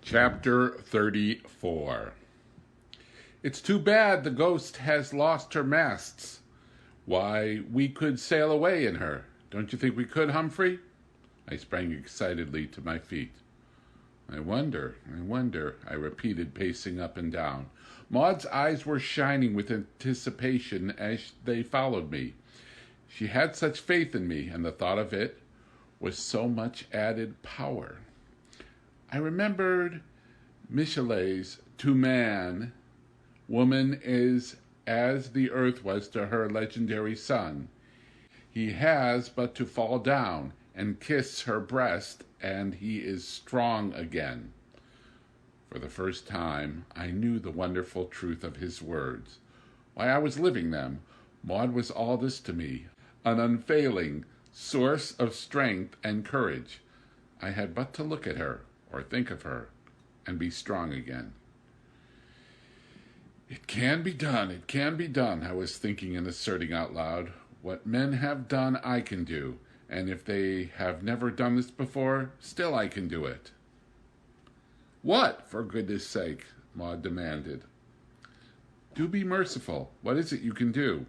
Chapter 34. It's too bad the Ghost has lost her masts. Why, we could sail away in her. Don't you think we could, Humphrey? I sprang excitedly to my feet. I wonder, I repeated, pacing up and down. Maud's eyes were shining with anticipation as they followed me. She had such faith in me, and the thought of it was so much added power. I remembered Michelet's to man, woman is as the earth was to her legendary son. He has but to fall down and kiss her breast, and he is strong again. For the first time, I knew the wonderful truth of his words. Why, I was living them. Maud was all this to me, an unfailing source of strength and courage. I had but to look at her, or think of her, and be strong again. It can be done, I was thinking and asserting out loud. What men have done, I can do, and if they have never done this before, still I can do it. What, for goodness sake? Maud demanded. Do be merciful. What is it you can do?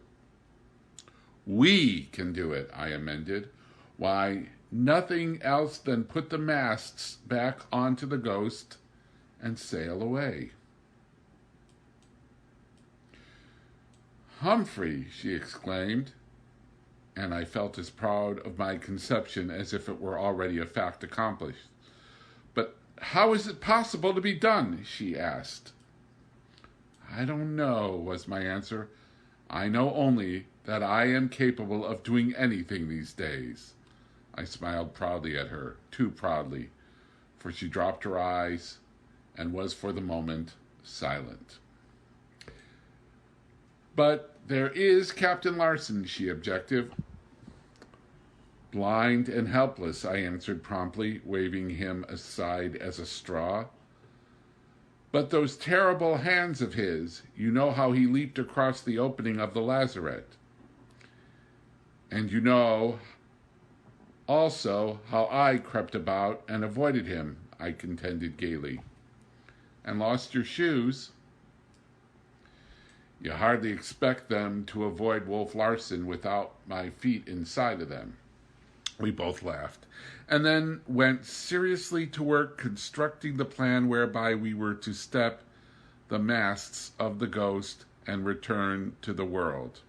We can do it, I amended. Why, nothing else than put the masts back onto the Ghost and sail away. Humphrey, she exclaimed, and I felt as proud of my conception as if it were already a fact accomplished. But how is it possible to be done? She asked. I don't know, was my answer. I know only that I am capable of doing anything these days. I smiled proudly at her, too proudly, for she dropped her eyes and was for the moment silent. But there is Captain Larson, she objected. Blind and helpless, I answered promptly, waving him aside as a straw. But those terrible hands of his, you know how he leaped across the opening of the lazarette. And you know also how I crept about and avoided him, I contended gaily. And lost your shoes? You hardly expect them to avoid Wolf Larson without my feet inside of them. We both laughed, and then went seriously to work constructing the plan whereby we were to step the masts of the Ghost and return to the world.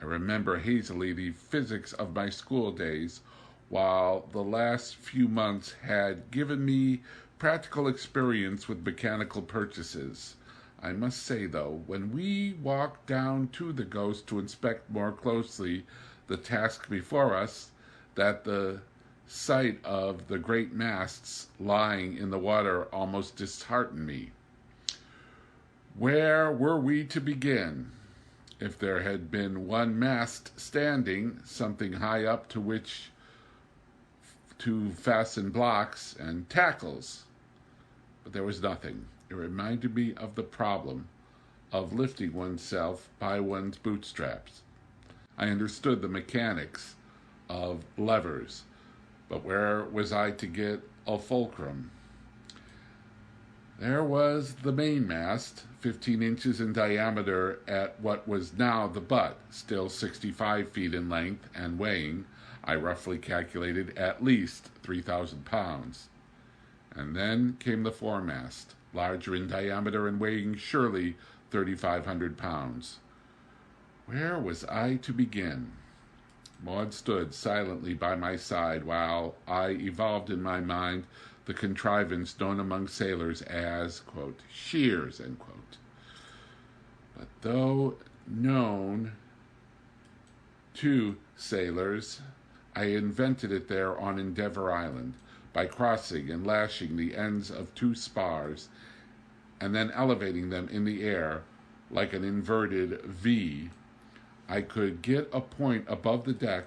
I remember hazily the physics of my school days, while the last few months had given me practical experience with mechanical purchases. I must say, though, when we walked down to the Ghost to inspect more closely the task before us, that the sight of the great masts lying in the water almost disheartened me. Where were we to begin? If there had been one mast standing, something high up to which to fasten blocks and tackles. But there was nothing. It reminded me of the problem of lifting oneself by one's bootstraps. I understood the mechanics of levers, but where was I to get a fulcrum? There was the mainmast, 15 inches in diameter at what was now the butt, still 65 feet in length and weighing, I roughly calculated, at least 3,000 pounds. And then came the foremast, larger in diameter and weighing surely 3,500 pounds. Where was I to begin? Maud stood silently by my side while I evolved in my mind the contrivance known among sailors as, quote, shears, end quote. But though known to sailors, I invented it there on Endeavor Island by crossing and lashing the ends of two spars and then elevating them in the air like an inverted V. I could get a point above the deck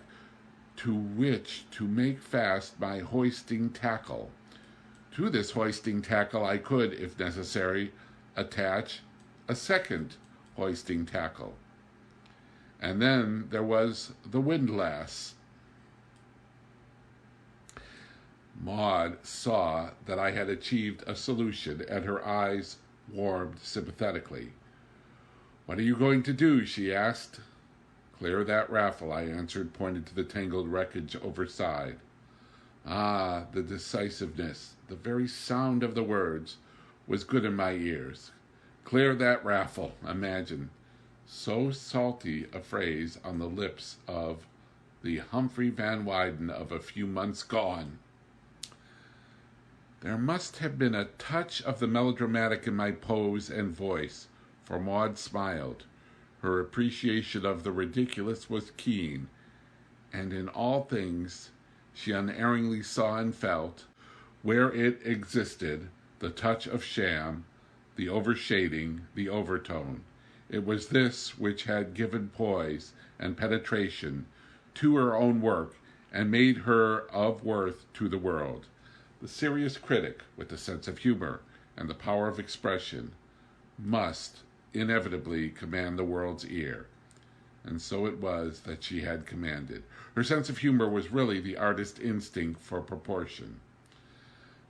to which to make fast my hoisting tackle. To this hoisting tackle I could, if necessary, attach a second hoisting tackle. And then there was the windlass. Maud saw that I had achieved a solution, and her eyes warmed sympathetically. "What are you going to do?" she asked. "Clear that raffle," I answered, pointing to the tangled wreckage overside. Ah, the decisiveness, the very sound of the words, was good in my ears. Clear that raffle, imagine. So salty a phrase on the lips of the Humphrey Van Weyden of a few months gone. There must have been a touch of the melodramatic in my pose and voice, for Maud smiled. Her appreciation of the ridiculous was keen, and in all things she unerringly saw and felt, where it existed, the touch of sham, the overshading, the overtone. It was this which had given poise and penetration to her own work and made her of worth to the world. The serious critic, with a sense of humor and the power of expression, must inevitably command the world's ear. And so it was that she had commanded. Her sense of humor was really the artist's instinct for proportion.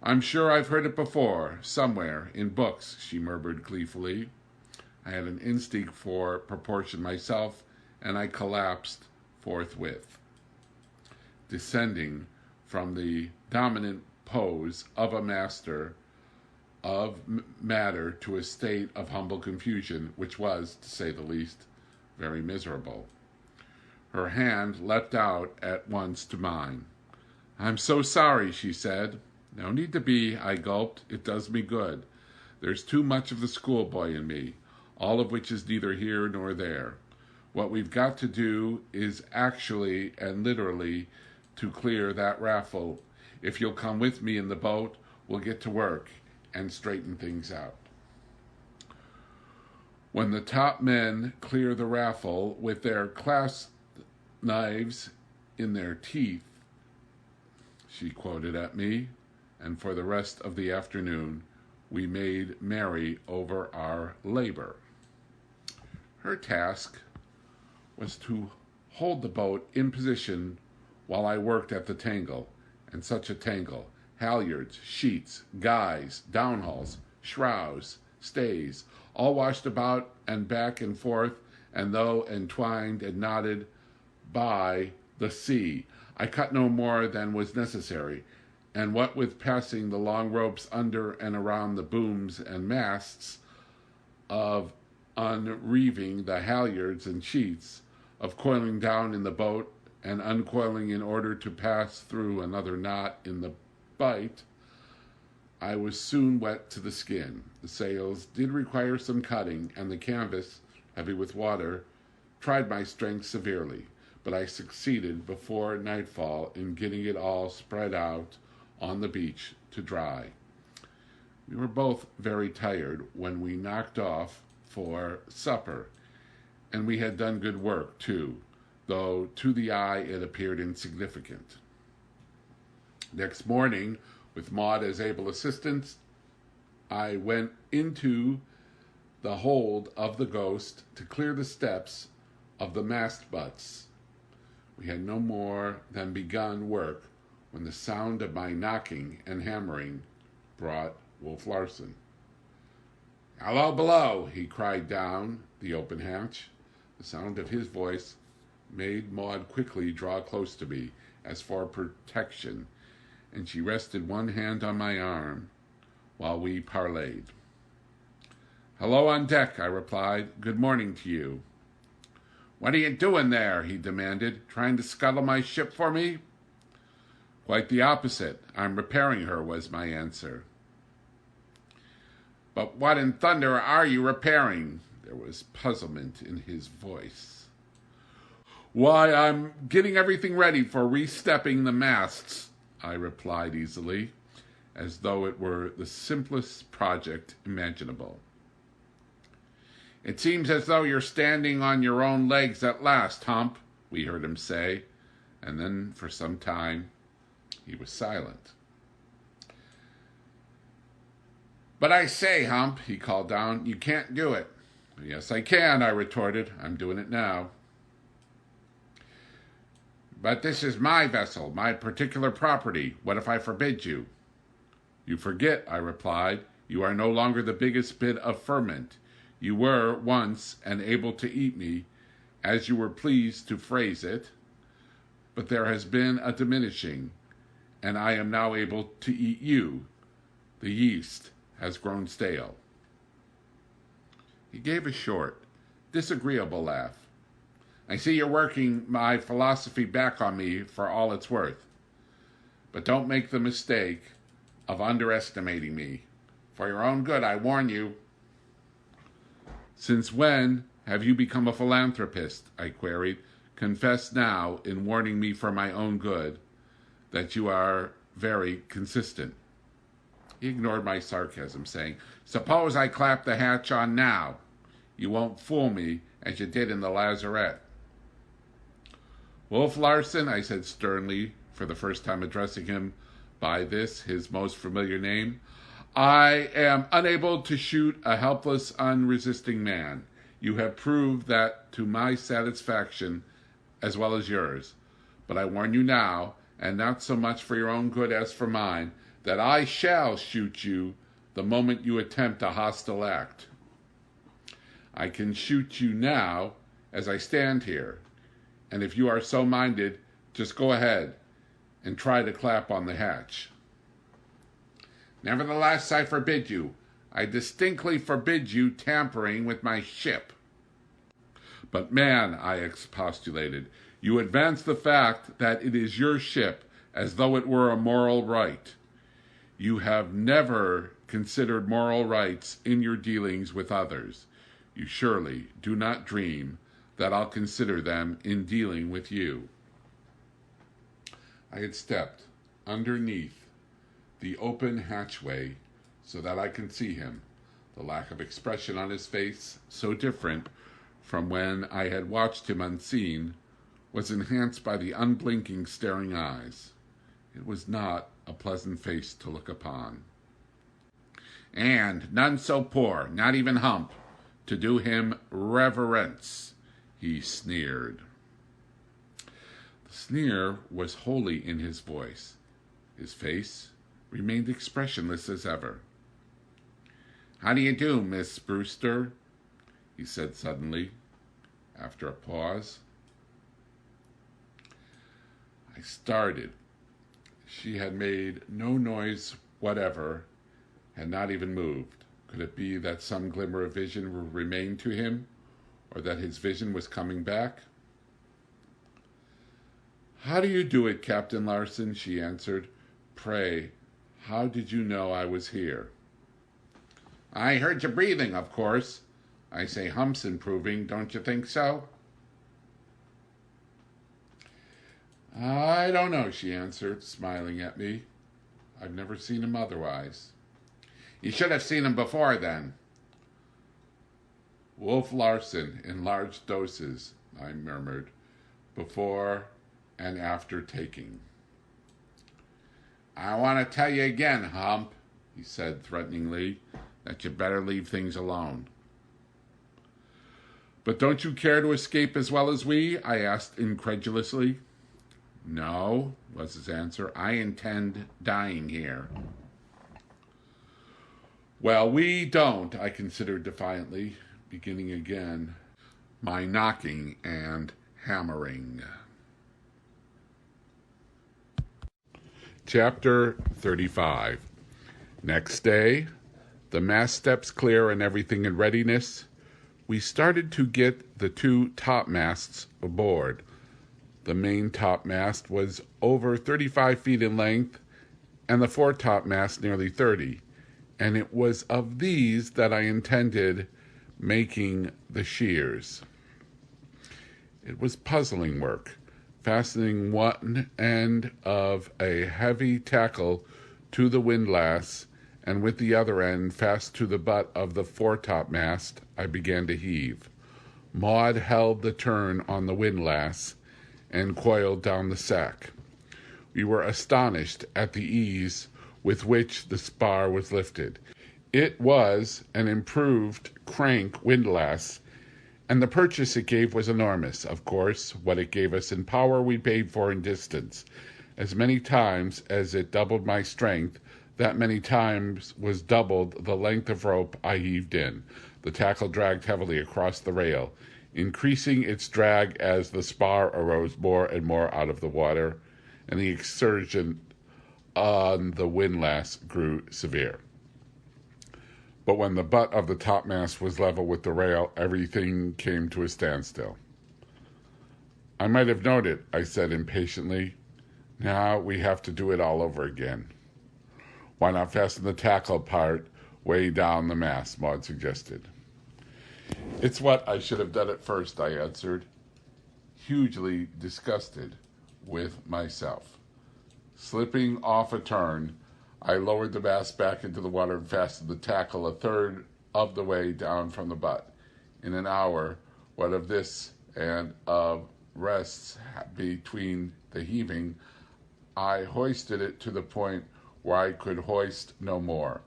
"I'm sure I've heard it before, somewhere, in books," she murmured gleefully. I had an instinct for proportion myself, and I collapsed forthwith, descending from the dominant pose of a master of matter to a state of humble confusion, which was, to say the least, very miserable. Her hand leapt out at once to mine. "I'm so sorry," she said. "No need to be," I gulped. "It does me good. There's too much of the schoolboy in me, all of which is neither here nor there. What we've got to do is actually and literally to clear that raffle. If you'll come with me in the boat, we'll get to work and straighten things out." "When the top men clear the raffle with their clasp knives in their teeth," she quoted at me, and for the rest of the afternoon we made merry over our labor. Her task was to hold the boat in position while I worked at the tangle, and such a tangle: halyards, sheets, guys, downhauls, shrouds, stays, all washed about and back and forth, and though entwined and knotted by the sea, I cut no more than was necessary, and what with passing the long ropes under and around the booms and masts, of unreeving the halyards and sheets, of coiling down in the boat and uncoiling in order to pass through another knot in the bight, I was soon wet to the skin. The sails did require some cutting, and the canvas, heavy with water, tried my strength severely, but I succeeded before nightfall in getting it all spread out on the beach to dry. We were both very tired when we knocked off for supper, and we had done good work, too, though to the eye it appeared insignificant. Next morning, with Maud as able assistant, I went into the hold of the Ghost to clear the steps of the mast butts. We had no more than begun work when the sound of my knocking and hammering brought Wolf Larsen. "Hello below," he cried down the open hatch. The sound of his voice made Maud quickly draw close to me, as for protection, and she rested one hand on my arm while we parleyed. "Hello on deck," I replied. "Good morning to you." "What are you doing there?" he demanded. "Trying to scuttle my ship for me?" "Quite the opposite. I'm repairing her," was my answer. "But what in thunder are you repairing?" There was puzzlement in his voice. "Why, I'm getting everything ready for re-stepping the masts," I replied easily, as though it were the simplest project imaginable. "It seems as though you're standing on your own legs at last, Hump," we heard him say, and then for some time he was silent. "But I say, Hump," he called down, "you can't do it." "Yes, I can," I retorted. "I'm doing it now." But this is my vessel, my particular property. What if I forbid you? You forget, I replied. You are no longer the biggest bit of ferment. You were once and able to eat me, as you were pleased to phrase it, but there has been a diminishing, and I am now able to eat you. The yeast has grown stale. He gave a short, disagreeable laugh. I see you're working my philosophy back on me for all it's worth. But don't make the mistake of underestimating me. For your own good, I warn you. Since when have you become a philanthropist? I queried. Confess now, in warning me for my own good, that you are very consistent. He ignored my sarcasm, saying, Suppose I clap the hatch on now. You won't fool me as you did in the lazarette. Wolf Larsen, I said sternly, for the first time addressing him by this, his most familiar name, I am unable to shoot a helpless, unresisting man. You have proved that to my satisfaction as well as yours. But I warn you now, and not so much for your own good as for mine, that I shall shoot you the moment you attempt a hostile act. I can shoot you now as I stand here, and if you are so minded, just go ahead and try to clap on the hatch. Nevertheless, I forbid you. I distinctly forbid you tampering with my ship. But man, I expostulated, you advance the fact that it is your ship as though it were a moral right. You have never considered moral rights in your dealings with others. You surely do not dream that I'll consider them in dealing with you. I had stepped underneath the open hatchway so that I could see him, the lack of expression on his face, so different from when I had watched him unseen, was enhanced by the unblinking staring eyes. It was not a pleasant face to look upon. And none so poor, not even Hump, to do him reverence, he sneered. The sneer was wholly in his voice. His face remained expressionless as ever. How do you do, Miss Brewster? He said suddenly, after a pause. I started. She had made no noise whatever, had not even moved. Could it be that some glimmer of vision remained to him, or that his vision was coming back? How do you do it, Captain Larsen? She answered. Pray, how did you know I was here? I heard you breathing, of course. I say Hump's improving, don't you think so? I don't know, she answered, smiling at me. I've never seen him otherwise. You should have seen him before, then. Wolf Larsen, in large doses, I murmured, before and after taking. I want to tell you again, Hump, he said threateningly, that you better leave things alone. But don't you care to escape as well as we? I asked incredulously. No, was his answer. I intend dying here. Well, we don't, I considered defiantly, beginning again my knocking and hammering. Chapter 35. Next day, the mast steps clear and everything in readiness, we started to get the two topmasts aboard. The main topmast was over 35 feet in length, and the foretopmast nearly 30, and it was of these that I intended making the shears. It was puzzling work, fastening one end of a heavy tackle to the windlass, and with the other end fast to the butt of the foretopmast, I began to heave. Maud held the turn on the windlass and coiled down the sack. We were astonished at the ease with which the spar was lifted. It was an improved crank windlass, And the purchase it gave was enormous. Of course, what it gave us in power we paid for in distance. As many times as it doubled my strength, that many times was doubled the length of rope I heaved in. The tackle dragged heavily across the rail, increasing its drag as the spar arose more and more out of the water, and the exertion on the windlass grew severe. But when the butt of the topmast was level with the rail, everything came to a standstill. "I might have known it," I said impatiently. "Now we have to do it all over again." "Why not fasten the tackle part way down the mast?" Maud suggested. "It's what I should have done at first," I answered, hugely disgusted with myself. Slipping off a turn, I lowered the mast back into the water and fastened the tackle a third of the way down from the butt. In an hour, what of this and of rests between the heaving, I hoisted it to the point where I could hoist no more.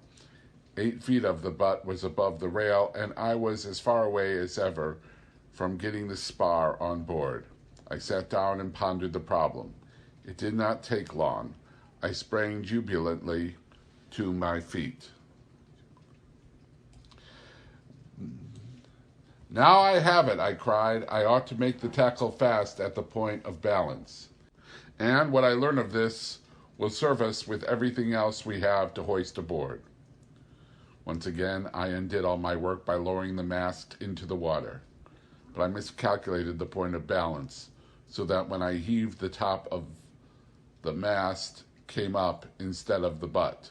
8 feet of the butt was above the rail, and I was as far away as ever from getting the spar on board. I sat down and pondered the problem. It did not take long. I sprang jubilantly to my feet. "Now I have it," I cried. "I ought to make the tackle fast at the point of balance. And what I learn of this will serve us with everything else we have to hoist aboard." Once again, I undid all my work by lowering the mast into the water. But I miscalculated the point of balance, so that when I heaved, the top of the mast came up instead of the butt.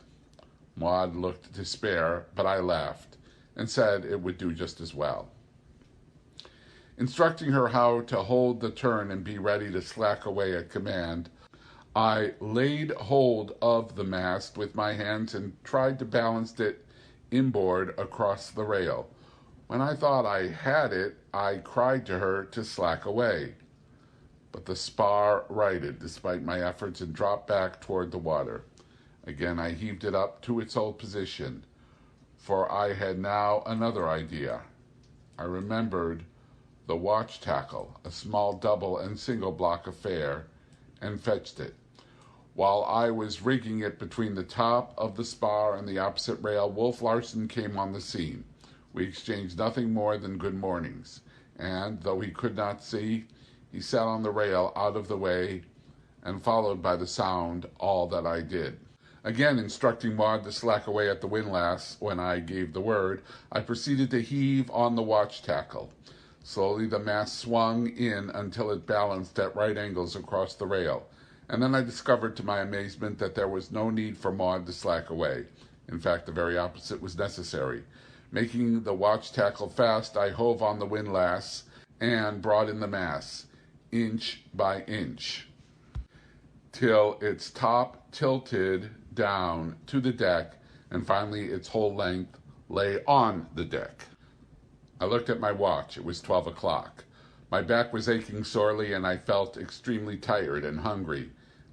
Maud looked despair, but I laughed and said it would do just as well. Instructing her how to hold the turn and be ready to slack away at command, I laid hold of the mast with my hands and tried to balance it inboard across the rail. When I thought I had it, I cried to her to slack away. But the spar righted despite my efforts and dropped back toward the water. Again I heaved it up to its old position, for I had now another idea. I remembered the watch tackle, a small double and single block affair, and fetched it. While I was rigging it between the top of the spar and the opposite rail, Wolf Larsen came on the scene. We exchanged nothing more than good mornings, and, though he could not see, he sat on the rail out of the way and followed by the sound all that I did. Again instructing Maud to slack away at the windlass when I gave the word, I proceeded to heave on the watch tackle. Slowly the mast swung in until it balanced at right angles across the rail, and then I discovered to my amazement that there was no need for Maud to slack away. In fact, the very opposite was necessary. Making the watch tackle fast, I hove on the windlass and brought in the mast, inch by inch, till its top tilted down to the deck, and finally its whole length lay on the deck. I looked at my watch. It was 12 o'clock. My back was aching sorely, and I felt extremely tired and hungry.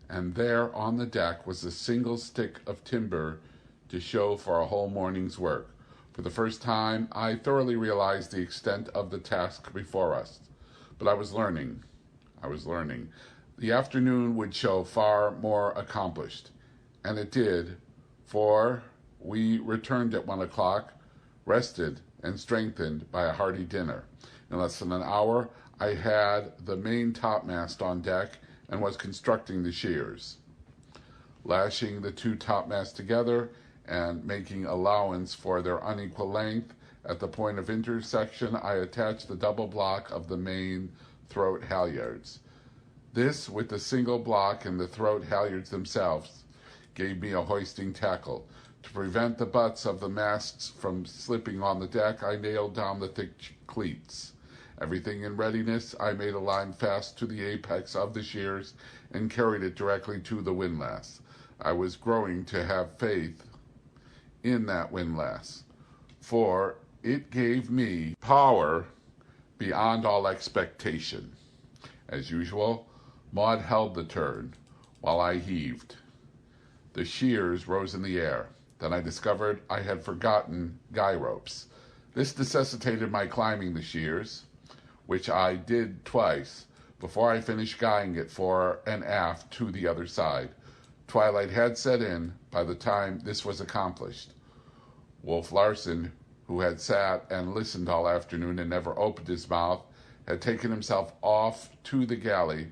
And there on the deck was a single stick of timber to show for a whole morning's work. For the first time, I thoroughly realized the extent of the task before us. But I was learning. The afternoon would show far more accomplished. And it did, for we returned at 1 o'clock, rested and strengthened by a hearty dinner. In less than an hour, I had the main topmast on deck and was constructing the shears. Lashing the two topmasts together and making allowance for their unequal length, at the point of intersection, I attached the double block of the main throat halyards. This, with the single block and the throat halyards themselves, gave me a hoisting tackle. To prevent the butts of the masts from slipping on the deck, I nailed down the thick cleats. Everything in readiness, I made a line fast to the apex of the shears and carried it directly to the windlass. I was growing to have faith in that windlass, for it gave me power beyond all expectation. As usual, Maud held the turn while I heaved. The shears rose in the air. Then I discovered I had forgotten guy ropes. This necessitated my climbing the shears. which I did twice, before I finished guying it fore and aft to the other side. Twilight had set in by the time this was accomplished. Wolf Larsen, who had sat and listened all afternoon and never opened his mouth, had taken himself off to the galley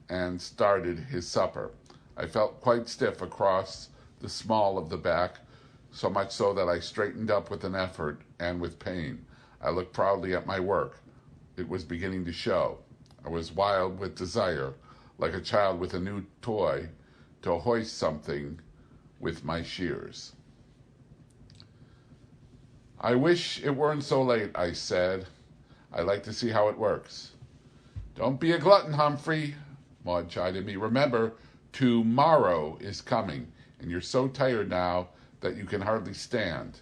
and started his supper. I felt quite stiff across the small of the back, so much so that I straightened up with an effort and with pain. I looked proudly at my work. It was beginning to show. I was wild with desire, like a child with a new toy, to hoist something with my shears. "I wish it weren't so late," I said. "I'd like to see how it works." "Don't be a glutton, Humphrey," Maud chided me. "Remember, tomorrow is coming, and you're so tired now that you can hardly stand."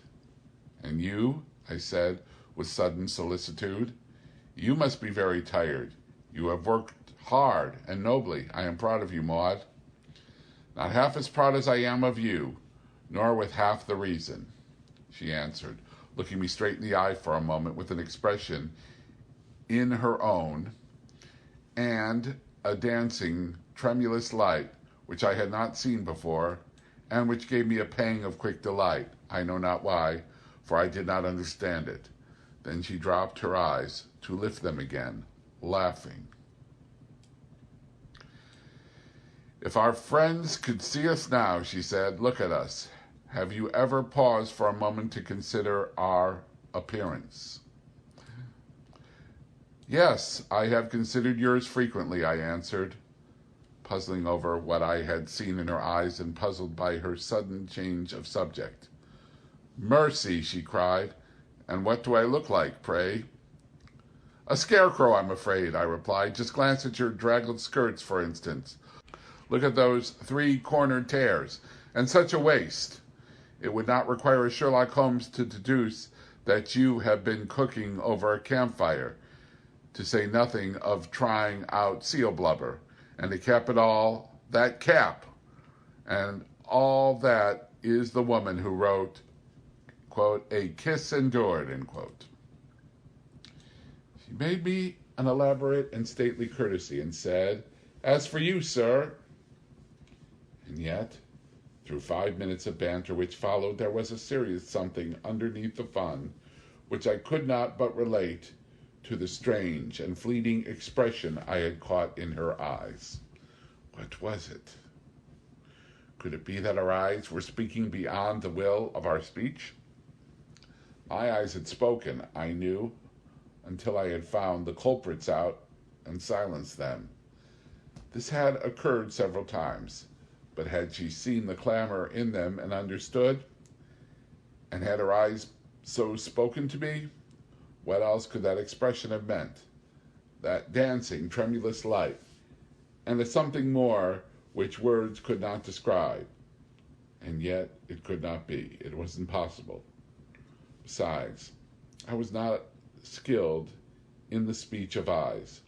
"And you?" I said with sudden solicitude. "You must be very tired. You have worked hard and nobly. I am proud of you, Maud." "Not half as proud as I am of you, nor with half the reason," she answered, looking me straight in the eye for a moment with an expression in her own and a dancing, tremulous light which I had not seen before, and which gave me a pang of quick delight, I know not why, for I did not understand it. Then she dropped her eyes to lift them again, laughing. "If our friends could see us now," she said, "look at us. Have you ever paused for a moment to consider our appearance?" "Yes, I have considered yours frequently," I answered, puzzling over what I had seen in her eyes and puzzled by her sudden change of subject. "Mercy," she cried. "And what do I look like, pray?" "A scarecrow, I'm afraid," I replied. "Just glance at your draggled skirts, for instance. Look at those three-cornered tears, and such a waist. It would not require a Sherlock Holmes to deduce that you have been cooking over a campfire, to say nothing of trying out seal blubber. And to cap it all, that cap. And all that is the woman who wrote, quote, 'A kiss endured,' end quote." She made me an elaborate and stately courtesy and said, "As for you, sir." And yet, through 5 minutes of banter which followed, there was a serious something underneath the fun, which I could not but relate to the strange and fleeting expression I had caught in her eyes. What was it? Could it be that our eyes were speaking beyond the will of our speech? My eyes had spoken, I knew, until I had found the culprits out and silenced them. This had occurred several times, but had she seen the clamor in them and understood? And had her eyes so spoken to me? What else could that expression have meant? That dancing, tremulous light, and a something more which words could not describe. And yet it could not be. It was impossible. Besides, I was not skilled in the speech of eyes.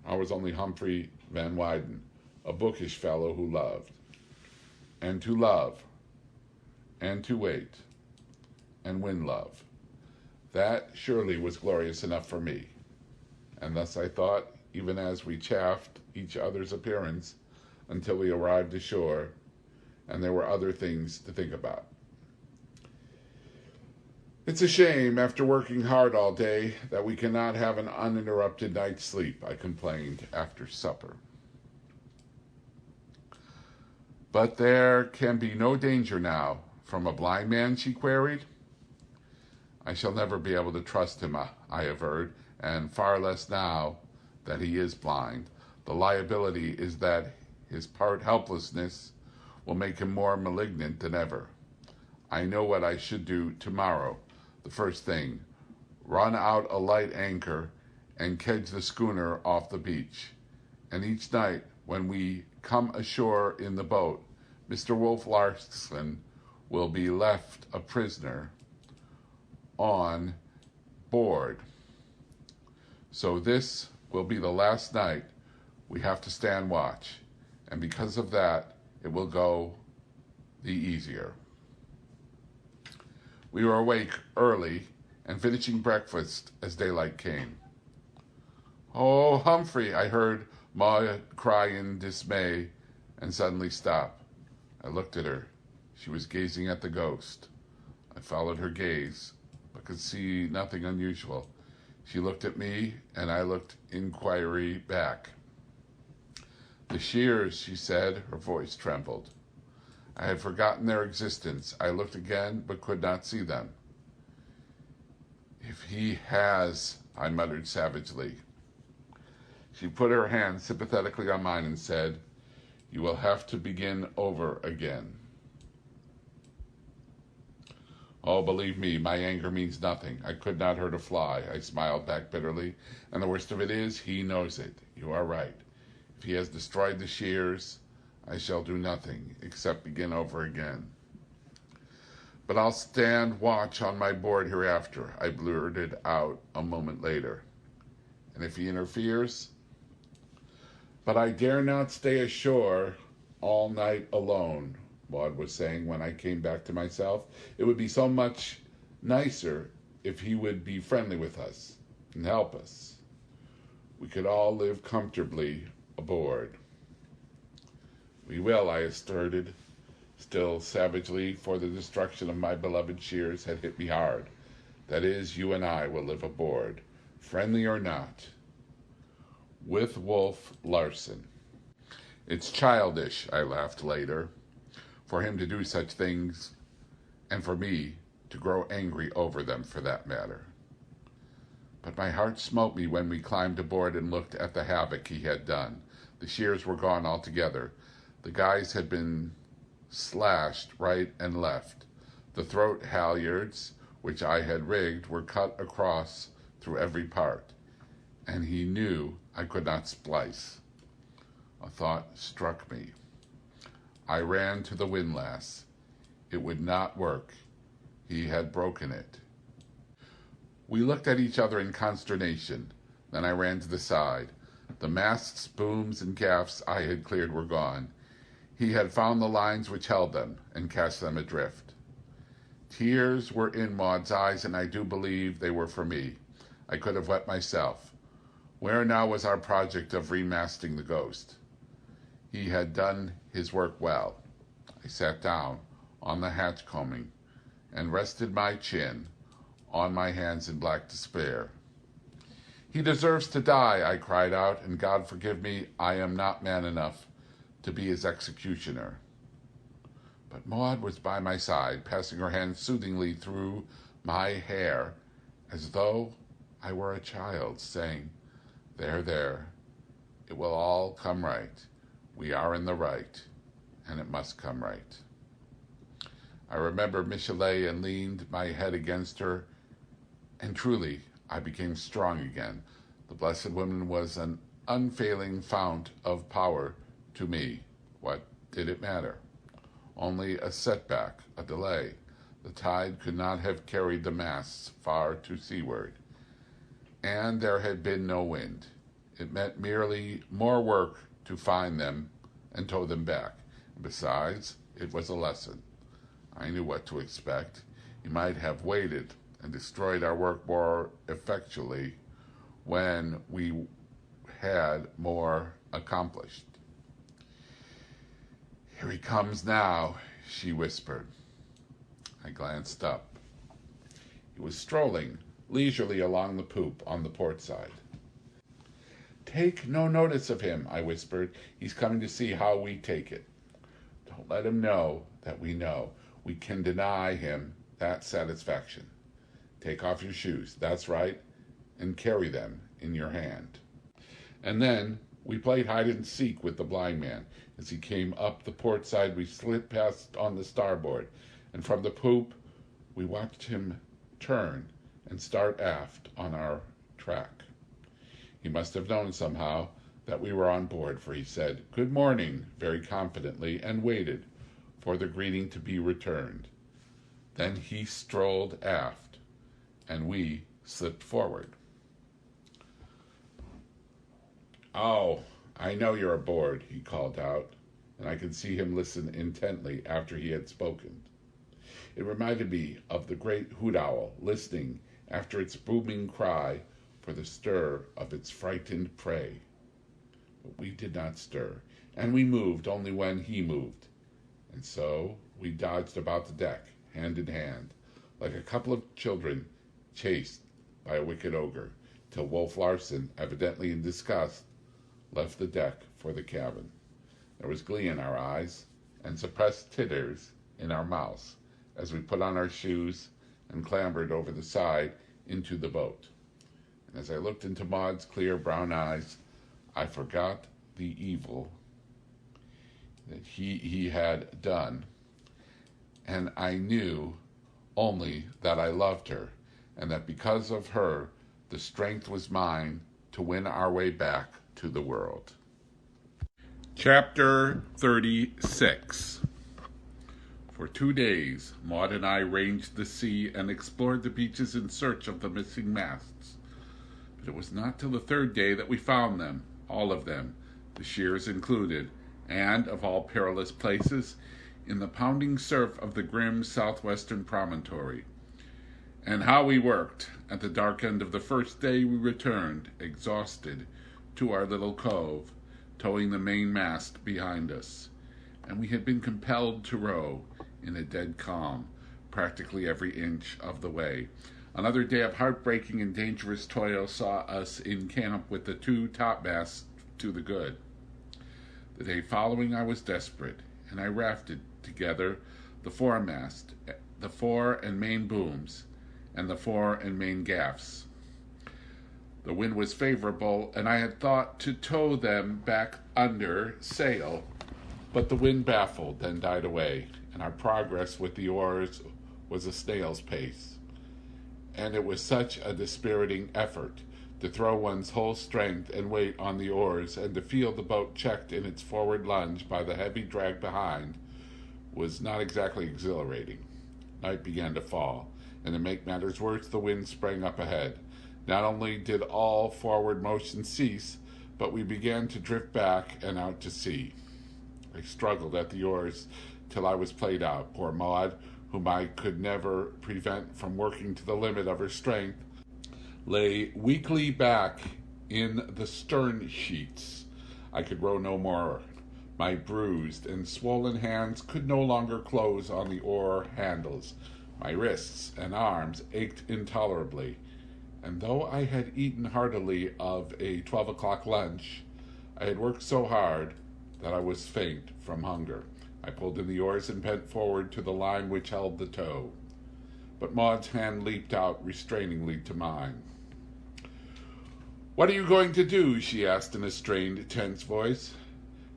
I was only Humphrey Van Weyden, a bookish fellow who loved. And to love, and to wait, and win love. That surely was glorious enough for me. And thus I thought, even as we chaffed each other's appearance until we arrived ashore, and there were other things to think about. "It's a shame, after working hard all day, that we cannot have an uninterrupted night's sleep," I complained after supper. "But there can be no danger now from a blind man?" she queried. "I shall never be able to trust him," I averred, "and far less now that he is blind. The liability is that his part helplessness will make him more malignant than ever. I know what I should do tomorrow. The first thing, run out a light anchor and kedge the schooner off the beach. And each night when we come ashore in the boat, Mr. Wolf Larsen will be left a prisoner on board. So this will be the last night we have to stand watch, and because of that, it will go the easier." We were awake early and finishing breakfast as daylight came. "Oh, Humphrey," I heard Maud cry in dismay and suddenly stop. I looked at her. She was gazing at the ghost. I followed her gaze, but could see nothing unusual. She looked at me, and I looked inquiry back. "The shears," she said. Her voice trembled. I had forgotten their existence. I looked again, but could not see them. "If he has," I muttered savagely. She put her hand sympathetically on mine and said, "You will have to begin over again." "Oh, believe me, my anger means nothing. I could not hurt a fly," I smiled back bitterly. "And the worst of it is, he knows it. You are right. If he has destroyed the shears, I shall do nothing except begin over again. But I'll stand watch on my board hereafter," I blurted out a moment later. "And if he interferes?" "But I dare not stay ashore all night alone," Maud was saying when I came back to myself. "It would be so much nicer if he would be friendly with us and help us. We could all live comfortably aboard." "We will," I asserted, still savagely, for the destruction of my beloved shears had hit me hard. "That is, you and I will live aboard, friendly or not, with Wolf Larsen." "It's childish," I laughed later, "for him to do such things, and for me to grow angry over them, for that matter." But my heart smote me when we climbed aboard and looked at the havoc he had done. The shears were gone altogether. The guys had been slashed right and left. The throat halyards, which I had rigged, were cut across through every part, and he knew I could not splice. A thought struck me. I ran to the windlass. It would not work. He had broken it. We looked at each other in consternation. Then I ran to the side. The masts, booms, and gaffs I had cleared were gone. He had found the lines which held them and cast them adrift. Tears were in Maud's eyes, and I do believe they were for me. I could have wept myself. Where now was our project of remasting the Ghost? He had done his work well. I sat down on the hatch combing and rested my chin on my hands in black despair. "He deserves to die," I cried out, "and God forgive me, I am not man enough to be his executioner." But Maud was by my side, passing her hand soothingly through my hair as though I were a child, saying, "There, there, it will all come right. We are in the right, and it must come right." I remembered Michelet and leaned my head against her, and truly I became strong again. The Blessed Woman was an unfailing fount of power to me. What did it matter? Only a setback, a delay. The tide could not have carried the masts far to seaward, and there had been no wind. It meant merely more work to find them and tow them back. And besides, it was a lesson. I knew what to expect. He might have waited and destroyed our work more effectually when we had more accomplished. "Here he comes now," she whispered. I glanced up. He was strolling leisurely along the poop on the port side. "Take no notice of him," I whispered. "He's coming to see how we take it. Don't let him know that we know. We can deny him that satisfaction. Take off your shoes, that's right, and carry them in your hand." And then we played hide and seek with the blind man. As he came up the port side, we slid past on the starboard, and from the poop we watched him turn and start aft on our track. He must have known somehow that we were on board, for he said, "Good morning," very confidently, and waited for the greeting to be returned. Then he strolled aft, and we slipped forward. "Oh, I know you're aboard," he called out, and I could see him listen intently after he had spoken. It reminded me of the great hoot owl listening after its booming cry for the stir of its frightened prey. But we did not stir, and we moved only when he moved. And so we dodged about the deck, hand in hand, like a couple of children chased by a wicked ogre, till Wolf Larsen, evidently in disgust, left the deck for the cabin. There was glee in our eyes, and suppressed titters in our mouths, as we put on our shoes and clambered over the side into the boat. And as I looked into Maud's clear brown eyes, I forgot the evil that he had done, and I knew only that I loved her, and that because of her, the strength was mine to win our way back to the world. Chapter 36. For 2 days, Maud and I ranged the sea and explored the beaches in search of the missing masts. But it was not till the 3rd day that we found them, all of them, the shears included, and, of all perilous places, in the pounding surf of the grim southwestern promontory. And how we worked! At the dark end of the 1st day we returned, exhausted, to our little cove, towing the main mast behind us. And we had been compelled to row, in a dead calm, practically every inch of the way. Another day of heartbreaking and dangerous toil saw us in camp with the 2 topmasts to the good. The day following I was desperate, and I rafted together the foremast, the fore and main booms, and the fore and main gaffs. The wind was favorable, and I had thought to tow them back under sail, but the wind baffled, then died away, and our progress with the oars was a snail's pace. And it was such a dispiriting effort to throw one's whole strength and weight on the oars, and to feel the boat checked in its forward lunge by the heavy drag behind, was not exactly exhilarating. Night began to fall, and to make matters worse, the wind sprang up ahead. Not only did all forward motion cease, but we began to drift back and out to sea. I struggled at the oars till I was played out. Poor Maud, whom I could never prevent from working to the limit of her strength, lay weakly back in the stern sheets. I could row no more. My bruised and swollen hands could no longer close on the oar handles. My wrists and arms ached intolerably, and though I had eaten heartily of a 12 o'clock lunch, I had worked so hard that I was faint from hunger. I pulled in the oars and bent forward to the line which held the tow. But Maud's hand leaped out restrainingly to mine. "What are you going to do?" she asked in a strained, tense voice.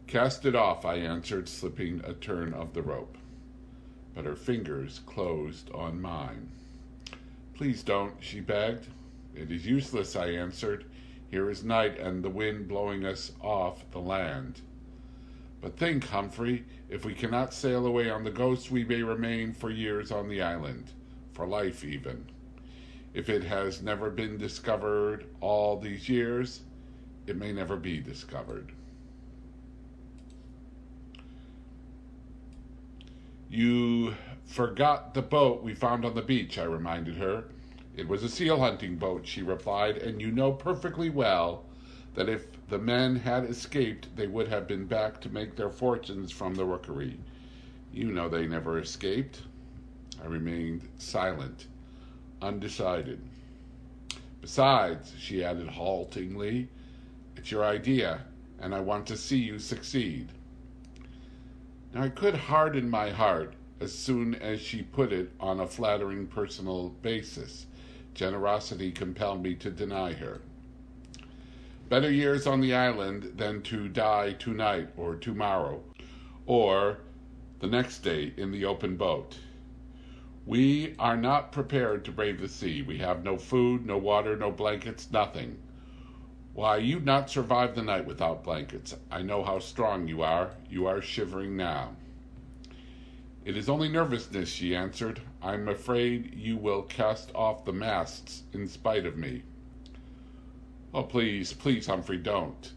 "Cast it off," I answered, slipping a turn of the rope. But her fingers closed on mine. "Please don't," she begged. "It is useless," I answered. "Here is night and the wind blowing us off the land." "But think, Humphrey, if we cannot sail away on the Ghost, we may remain for years on the island, for life even. If it has never been discovered all these years, it may never be discovered." "You forgot the boat we found on the beach," I reminded her. "It was a seal hunting boat," she replied, "and you know perfectly well that if the men had escaped, they would have been back to make their fortunes from the rookery. You know they never escaped." I remained silent, undecided. "Besides," she added haltingly, "it's your idea, and I want to see you succeed." Now I could harden my heart as soon as she put it on a flattering personal basis. Generosity compelled me to deny her. "Better years on the island than to die tonight or tomorrow, or the next day in the open boat. We are not prepared to brave the sea. We have no food, no water, no blankets, nothing. Why, you'd not survive the night without blankets. I know how strong you are. You are shivering now." "It is only nervousness," she answered. "I'm afraid you will cast off the masts in spite of me." "Oh, please, please, Humphrey, don't,"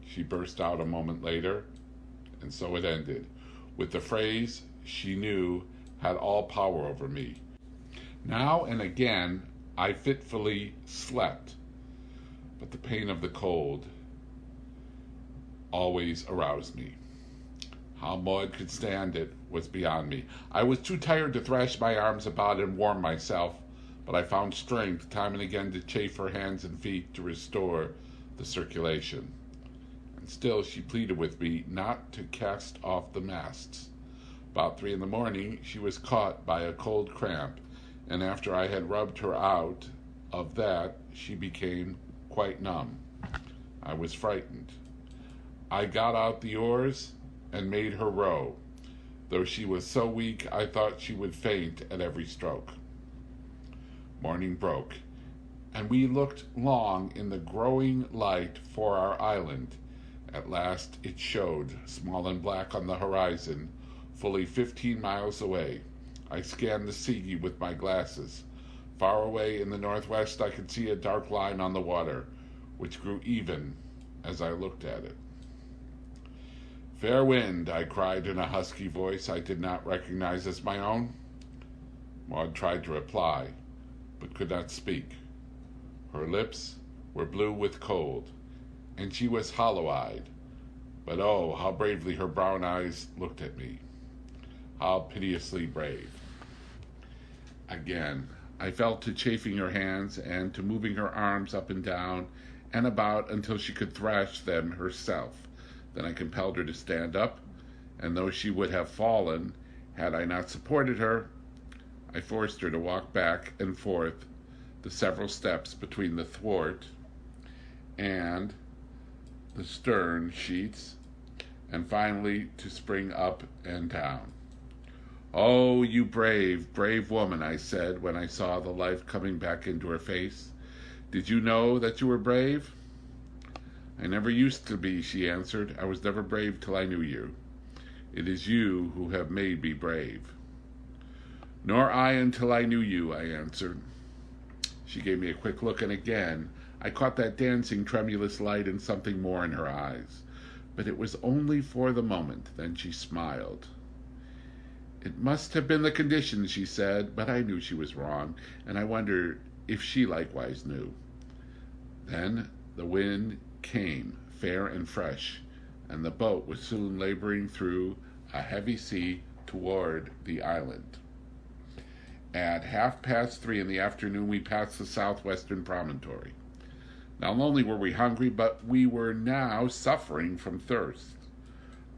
she burst out a moment later. And so it ended, with the phrase she knew had all power over me. Now and again I fitfully slept, but the pain of the cold always aroused me. How Maud could stand it was beyond me. I was too tired to thrash my arms about and warm myself, but I found strength time and again to chafe her hands and feet to restore the circulation. And still she pleaded with me not to cast off the masts. About 3 a.m, she was caught by a cold cramp, and after I had rubbed her out of that, she became quite numb. I was frightened. I got out the oars and made her row, though she was so weak I thought she would faint at every stroke. Morning broke, and we looked long in the growing light for our island. At last it showed, small and black on the horizon, fully 15 miles away. I scanned the sea with my glasses. Far away in the northwest I could see a dark line on the water, which grew even as I looked at it. "Fair wind," I cried in a husky voice I did not recognize as my own. Maud tried to reply, but could not speak. Her lips were blue with cold, and she was hollow-eyed. But oh, how bravely her brown eyes looked at me. How piteously brave. Again, I fell to chafing her hands and to moving her arms up and down and about until she could thrash them herself. Then I compelled her to stand up, and though she would have fallen had I not supported her, I forced her to walk back and forth the several steps between the thwart and the stern sheets, and finally to spring up and down. "Oh, you brave, brave woman," I said when I saw the life coming back into her face. "Did you know that you were brave?" "I never used to be," she answered. "I was never brave till I knew you. It is you who have made me brave." "Nor I until I knew you," I answered. She gave me a quick look, and again I caught that dancing, tremulous light and something more in her eyes. But it was only for the moment. Then she smiled. "It must have been the conditions," she said, but I knew she was wrong, and I wondered if she likewise knew. Then the wind came, fair and fresh, and the boat was soon laboring through a heavy sea toward the island. At 3:30 in the afternoon, we passed the southwestern promontory. Not only were we hungry, but we were now suffering from thirst.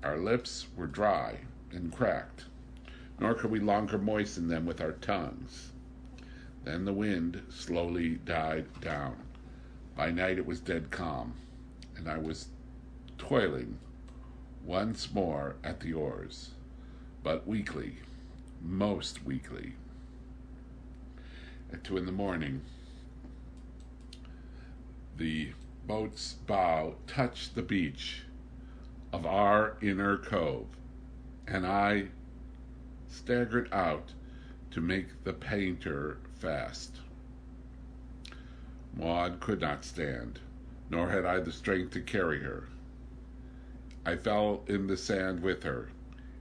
Our lips were dry and cracked, nor could we longer moisten them with our tongues. Then the wind slowly died down. By night it was dead calm, and I was toiling once more at the oars, but weakly, most weakly. At 2 a.m, the boat's bow touched the beach of our inner cove, and I staggered out to make the painter fast. Maud could not stand, nor had I the strength to carry her. I fell in the sand with her,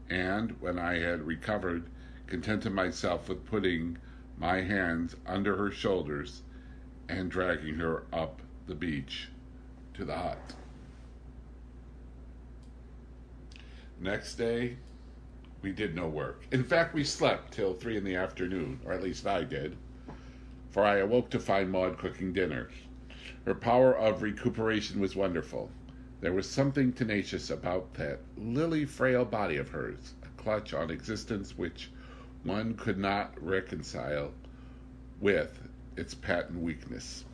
and when I had recovered, contented myself with putting my hands under her shoulders and dragging her up the beach to the hut. Next day, we did no work. In fact, we slept till 3 p.m, or at least I did, for I awoke to find Maud cooking dinner. Her power of recuperation was wonderful. There was something tenacious about that lily-frail body of hers, a clutch on existence which one could not reconcile with its patent weakness.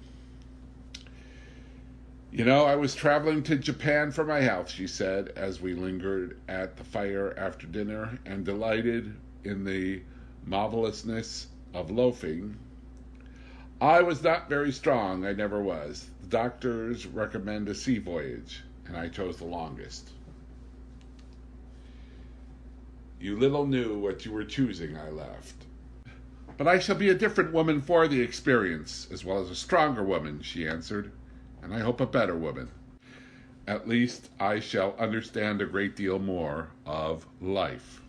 "You know, I was traveling to Japan for my health," she said, as we lingered at the fire after dinner and delighted in the marvelousness of loafing. "I was not very strong, I never was. The doctors recommend a sea voyage, and I chose the longest." "You little knew what you were choosing," I laughed. "But I shall be a different woman for the experience, as well as a stronger woman," she answered, "and I hope a better woman. At least I shall understand a great deal more of life."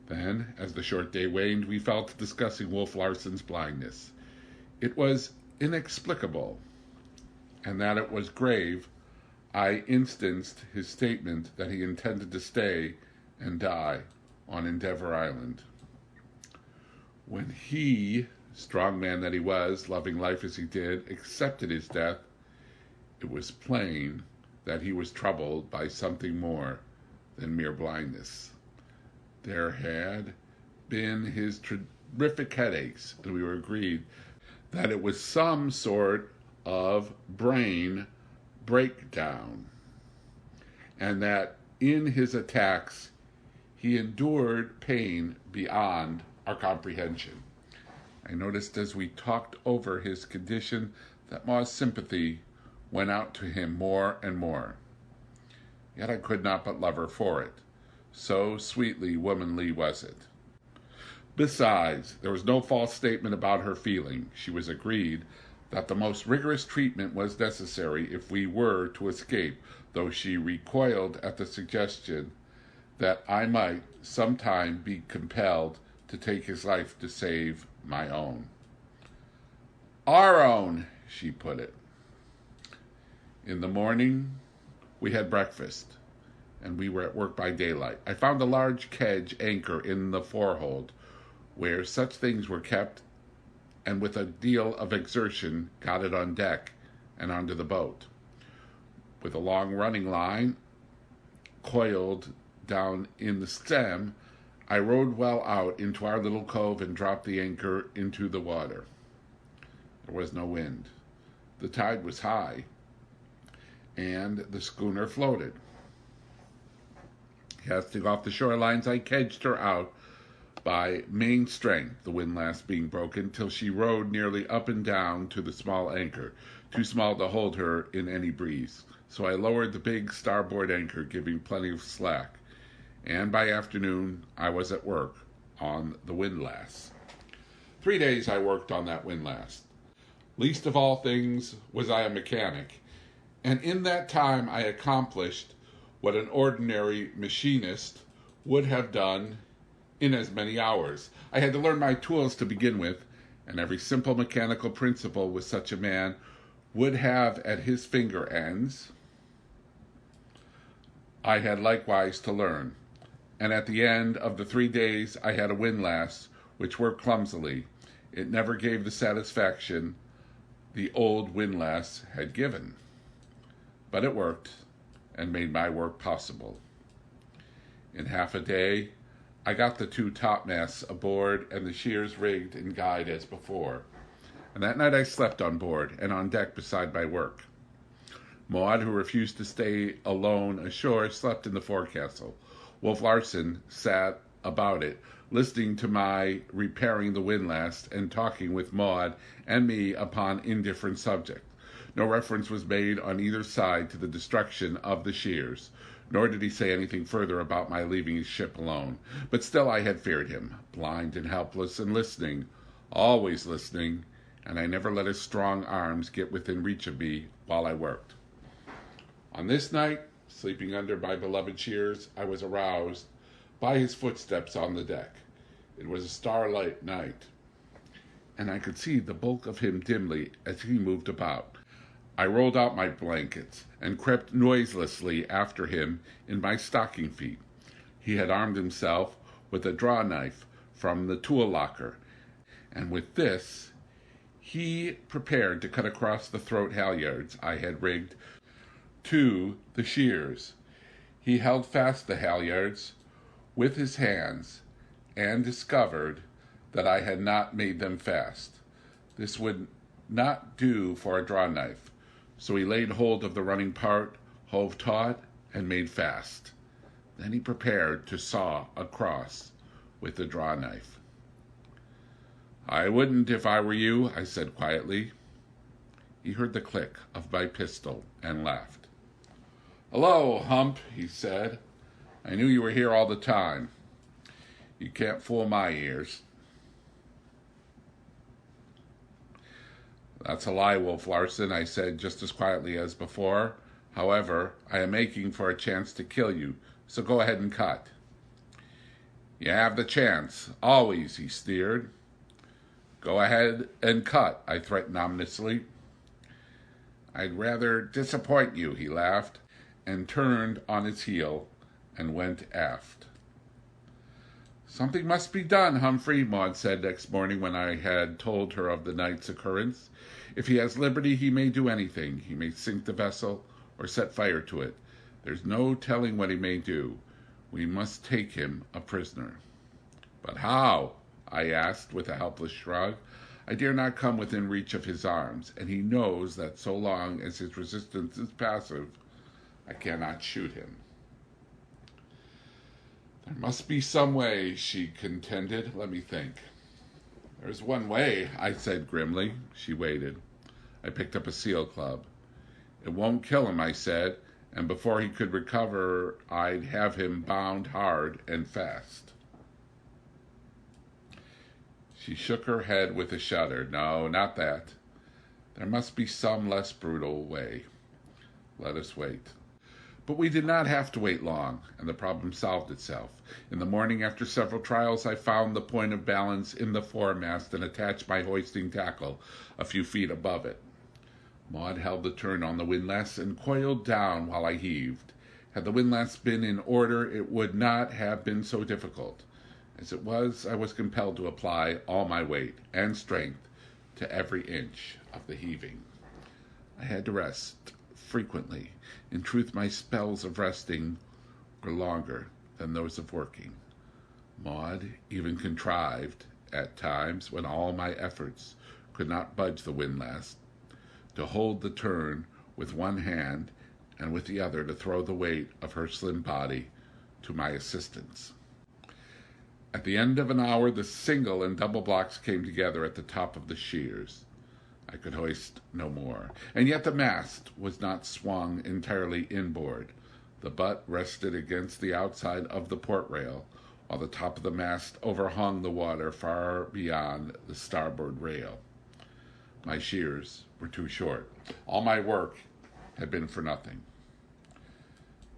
Then, as the short day waned, we fell to discussing Wolf Larsen's blindness. It was inexplicable. and that it was grave, I instanced his statement that he intended to stay and die on Endeavor Island. When he, strong man that he was, loving life as he did, accepted his death, it was plain that he was troubled by something more than mere blindness. There had been his terrific headaches, and we were agreed that it was some sort of brain breakdown, and that in his attacks he endured pain beyond our comprehension. I noticed as we talked over his condition that Ma's sympathy went out to him more and more. Yet I could not but love her for it. So sweetly womanly was it. Besides, there was no false statement about her feeling. She was agreed that the most rigorous treatment was necessary if we were to escape, though she recoiled at the suggestion that I might sometime be compelled to take his life to save my own. Our own, she put it. In the morning, we had breakfast, and we were at work by daylight. I found a large kedge anchor in the forehold, where such things were kept, and with a deal of exertion got it on deck and onto the boat. With a long running line coiled down in the stem, I rowed well out into our little cove and dropped the anchor into the water. There was no wind. The tide was high, and the schooner floated. Casting off the shorelines, I kedged her out by main strength, the windlass being broken, till she rode nearly up and down to the small anchor, too small to hold her in any breeze. So I lowered the big starboard anchor, giving plenty of slack, and by afternoon I was at work on the windlass. 3 days I worked on that windlass. Least of all things was I a mechanic, and in that time I accomplished what an ordinary machinist would have done in as many hours. I had to learn my tools to begin with, and every simple mechanical principle which such a man would have at his finger ends, I had likewise to learn. And at the end of the 3 days I had a windlass which worked clumsily. It never gave the satisfaction the old windlass had given. But it worked, and made my work possible. In half a day, I got the 2 topmasts aboard and the shears rigged and guyed as before. And that night I slept on board and on deck beside my work. Maud, who refused to stay alone ashore, slept in the forecastle. Wolf Larsen sat about it, listening to my repairing the windlass and talking with Maud and me upon indifferent subjects. No reference was made on either side to the destruction of the shears, nor did he say anything further about my leaving his ship alone. But still I had feared him, blind and helpless, and listening, always listening, and I never let his strong arms get within reach of me while I worked. On this night, sleeping under my beloved shears, I was aroused by his footsteps on the deck. It was a starlight night, and I could see the bulk of him dimly as he moved about. I rolled out my blankets and crept noiselessly after him in my stocking feet. He had armed himself with a draw knife from the tool locker, and with this he prepared to cut across the throat halyards I had rigged to the shears. He held fast the halyards with his hands and discovered that I had not made them fast. This would not do for a draw knife. So he laid hold of the running part, hove taut, and made fast. Then he prepared to saw across with the draw knife. "I wouldn't if I were you," I said quietly. He heard the click of my pistol and laughed. "Hello, Hump," he said. "I knew you were here all the time. You can't fool my ears." "That's a lie, Wolf Larsen," I said just as quietly as before. "However, I am making for a chance to kill you, so go ahead and cut." "You have the chance, always," he sneered. "Go ahead and cut," I threatened ominously. I'd rather disappoint you, he laughed, and turned on his heel and went aft. Something must be done, Humphrey, Maud said next morning when I had told her of the night's occurrence. If he has liberty, he may do anything. He may sink the vessel or set fire to it. There's no telling what he may do. We must take him a prisoner. But how? I asked with a helpless shrug. I dare not come within reach of his arms, and he knows that so long as his resistance is passive, I cannot shoot him. There must be some way, she contended. Let me think. There's one way, I said grimly. She waited. I picked up a seal club. It won't kill him, I said, and before he could recover, I'd have him bound hard and fast. She shook her head with a shudder. No, not that. There must be some less brutal way. Let us wait. But we did not have to wait long, and the problem solved itself. In the morning, after several trials, I found the point of balance in the foremast and attached my hoisting tackle a few feet above it. Maud held the turn on the windlass and coiled down while I heaved. Had the windlass been in order, it would not have been so difficult. As it was, I was compelled to apply all my weight and strength to every inch of the heaving. I had to rest frequently. In truth, my spells of resting were longer than those of working. Maud even contrived, at times when all my efforts could not budge the windlass, to hold the turn with one hand and with the other to throw the weight of her slim body to my assistance. At the end of an hour, the single and double blocks came together at the top of the shears. I could hoist no more, and yet the mast was not swung entirely inboard. The butt rested against the outside of the port rail, while the top of the mast overhung the water far beyond the starboard rail. My shears were too short. All my work had been for nothing.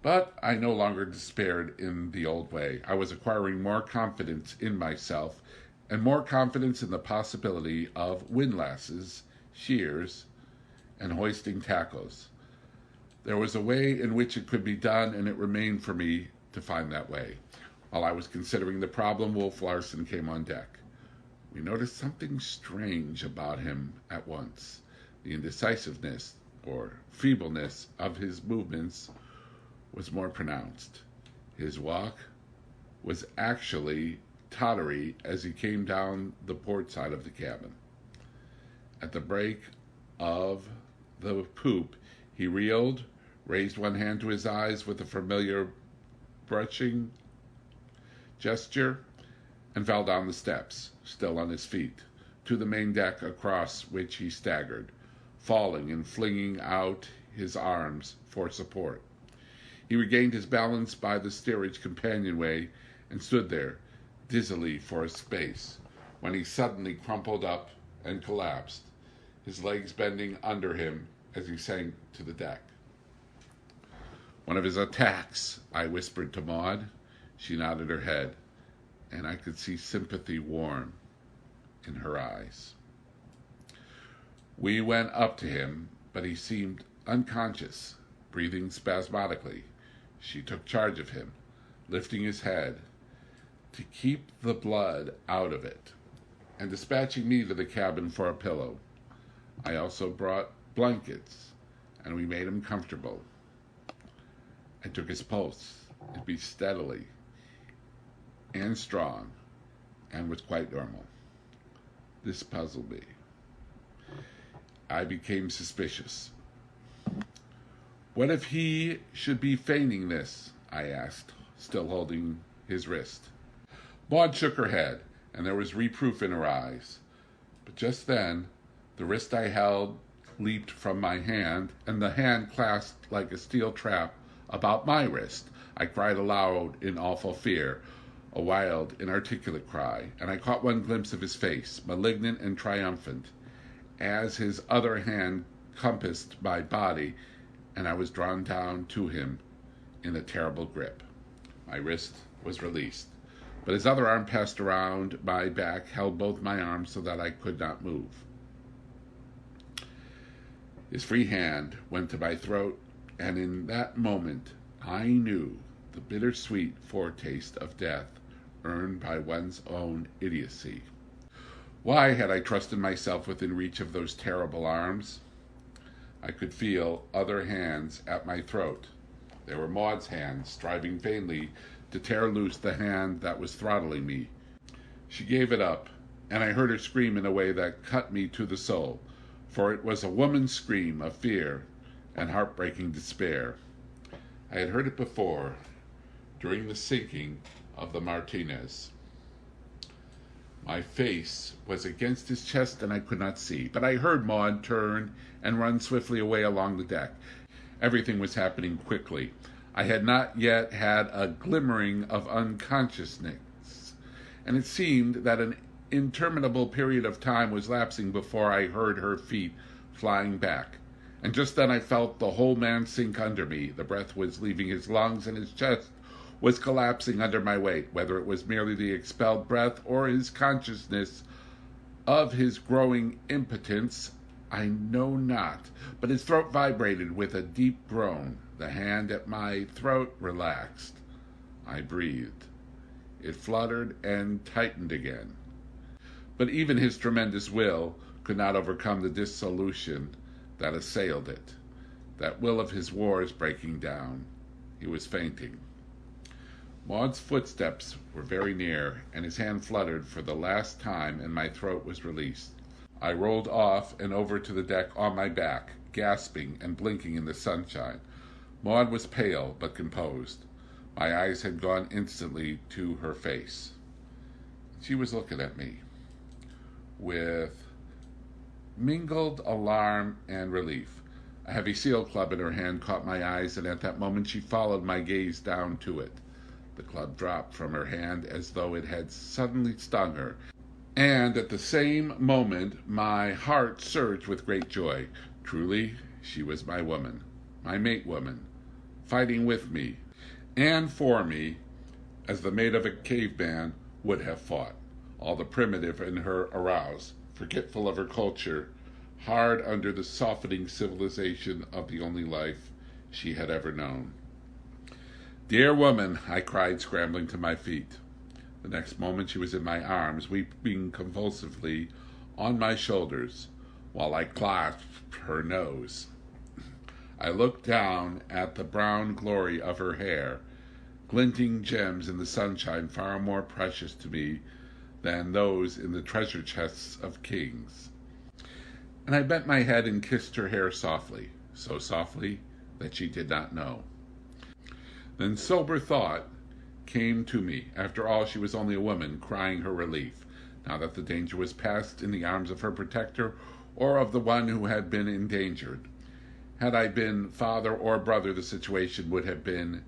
But I no longer despaired in the old way. I was acquiring more confidence in myself and more confidence in the possibility of windlasses, shears, and hoisting tackles. There was a way in which it could be done, and it remained for me to find that way. While I was considering the problem, Wolf Larsen came on deck. We noticed something strange about him at once. The indecisiveness or feebleness of his movements was more pronounced. His walk was actually tottery as he came down the port side of the cabin. At the break of the poop, he reeled, raised one hand to his eyes with a familiar brushing gesture, and fell down the steps, still on his feet, to the main deck, across which he staggered, falling and flinging out his arms for support. He regained his balance by the steerage companionway and stood there, dizzily for a space, when he suddenly crumpled up and collapsed, his legs bending under him as he sank to the deck. One of his attacks, I whispered to Maud. She nodded her head, and I could see sympathy warm in her eyes. We went up to him, but he seemed unconscious, breathing spasmodically. She took charge of him, lifting his head to keep the blood out of it, and dispatching me to the cabin for a pillow. I also brought blankets, and we made him comfortable. I took his pulse. It beat steadily and strong, and was quite normal. This puzzled me. I became suspicious. What if he should be feigning this? I asked, still holding his wrist. Maud shook her head, and there was reproof in her eyes. But just then, the wrist I held leaped from my hand, and the hand clasped like a steel trap about my wrist. I cried aloud in awful fear, a wild, inarticulate cry, and I caught one glimpse of his face, malignant and triumphant, as his other hand compassed my body, and I was drawn down to him in a terrible grip. My wrist was released, but his other arm passed around my back, held both my arms so that I could not move. His free hand went to my throat, and in that moment I knew the bittersweet foretaste of death earned by one's own idiocy. Why had I trusted myself within reach of those terrible arms? I could feel other hands at my throat. They were Maud's hands, striving vainly to tear loose the hand that was throttling me. She gave it up, and I heard her scream in a way that cut me to the soul, for it was a woman's scream of fear and heartbreaking despair. I had heard it before, during the sinking of the Martinez. My face was against his chest and I could not see, but I heard Maud turn and run swiftly away along the deck. Everything was happening quickly. I had not yet had a glimmering of unconsciousness, and it seemed that an interminable period of time was lapsing before I heard her feet flying back. And just then I felt the whole man sink under me. The breath was leaving his lungs and his chest was collapsing under my weight. Whether it was merely the expelled breath or his consciousness of his growing impotence, I know not, but his throat vibrated with a deep groan. The hand at my throat relaxed. I breathed. It fluttered and tightened again. But even his tremendous will could not overcome the dissolution that assailed it. That will of his was breaking down. He was fainting. Maud's footsteps were very near, and his hand fluttered for the last time, and my throat was released. I rolled off and over to the deck on my back, gasping and blinking in the sunshine. Maud was pale but composed. My eyes had gone instantly to her face. She was looking at me with mingled alarm and relief. A heavy seal club in her hand caught my eyes, and at that moment she followed my gaze down to it. The club dropped from her hand as though it had suddenly stung her, and at the same moment my heart surged with great joy. Truly, she was my woman, my mate woman, fighting with me and for me as the mate of a caveman would have fought. All the primitive in her aroused, forgetful of her culture, hard under the softening civilization of the only life she had ever known. "Dear woman," I cried, scrambling to my feet. The next moment she was in my arms, weeping convulsively on my shoulders, while I clasped her nose. I looked down at the brown glory of her hair, glinting gems in the sunshine far more precious to me than those in the treasure chests of kings. And I bent my head and kissed her hair softly, so softly that she did not know. Then sober thought came to me. After all, she was only a woman crying her relief, now that the danger was past, in the arms of her protector or of the one who had been endangered. Had I been father or brother, the situation would have been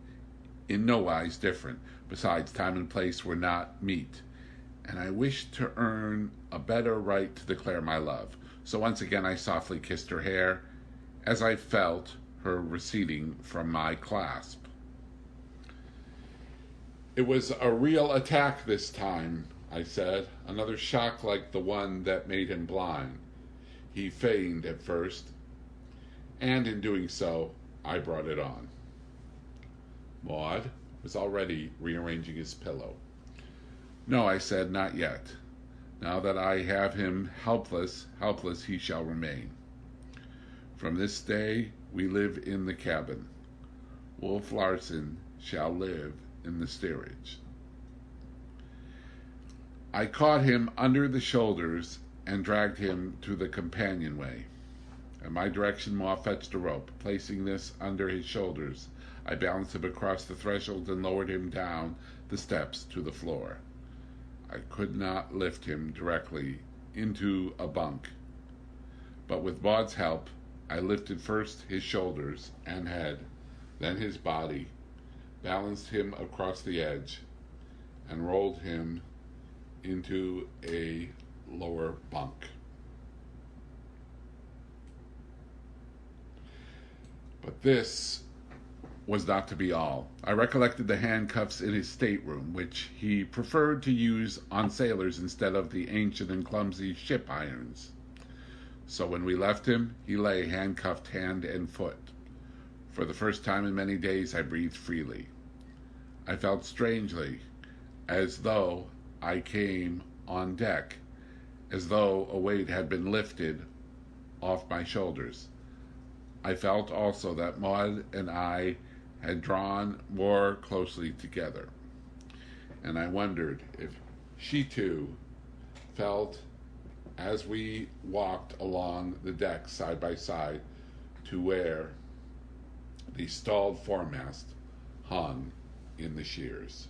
in no wise different. Besides, time and place were not meet, and I wished to earn a better right to declare my love. So once again I softly kissed her hair as I felt her receding from my clasp. "It was a real attack this time," I said, "another shock like the one that made him blind. He feigned at first, and in doing so, I brought it on." Maud was already rearranging his pillow. "No," I said, "not yet. Now that I have him helpless he shall remain. From this day we live in the cabin. Wolf Larsen shall live in the steerage." I caught him under the shoulders and dragged him to the companionway. At my direction, Ma fetched a rope. Placing this under his shoulders, I balanced him across the threshold and lowered him down the steps to the floor. I could not lift him directly into a bunk, but with Maud's help, I lifted first his shoulders and head, then his body, balanced him across the edge, and rolled him into a lower bunk. But this was not to be all. I recollected the handcuffs in his stateroom, which he preferred to use on sailors instead of the ancient and clumsy ship irons. So when we left him, he lay handcuffed hand and foot. For the first time in many days, I breathed freely. I felt strangely, as though I came on deck, as though a weight had been lifted off my shoulders. I felt also that Maud and I had drawn more closely together, and I wondered if she too felt as we walked along the deck side by side to where the stalled foremast hung in the shears.